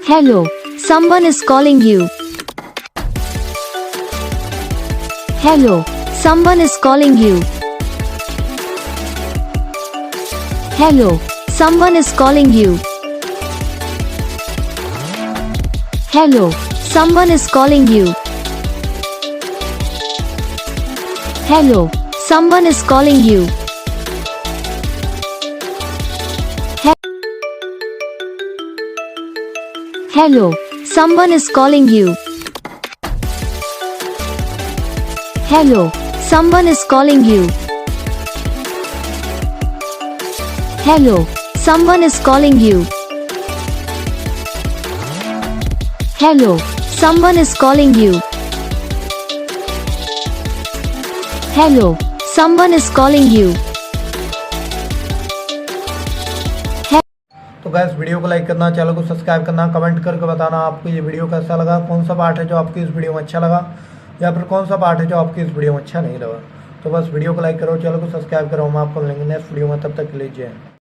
Hello, someone is calling you. Hello, someone is calling you. Hello, someone is calling you. Hello, someone is calling you. Hello, someone is calling you. Hello, someone is calling you. Hello, someone is calling you. Hello, someone is calling you. Hello, someone is calling you. Hello, someone is calling you. तो guys video को like करना, channel को subscribe करना, comment करके बताना आपको ये video कैसा लगा, कौन सा पार्ट है जो आपकी इस वीडियो में अच्छा लगा या फिर कौन सा पार्ट है जो आपकी इस वीडियो में अच्छा नहीं लगा। तो बस वीडियो को लाइक करो, चैनल को सब्सक्राइब करो, हम आपको मिलेंगे नेक्स्ट वीडियो में, तब तक के लिए जय हिंद।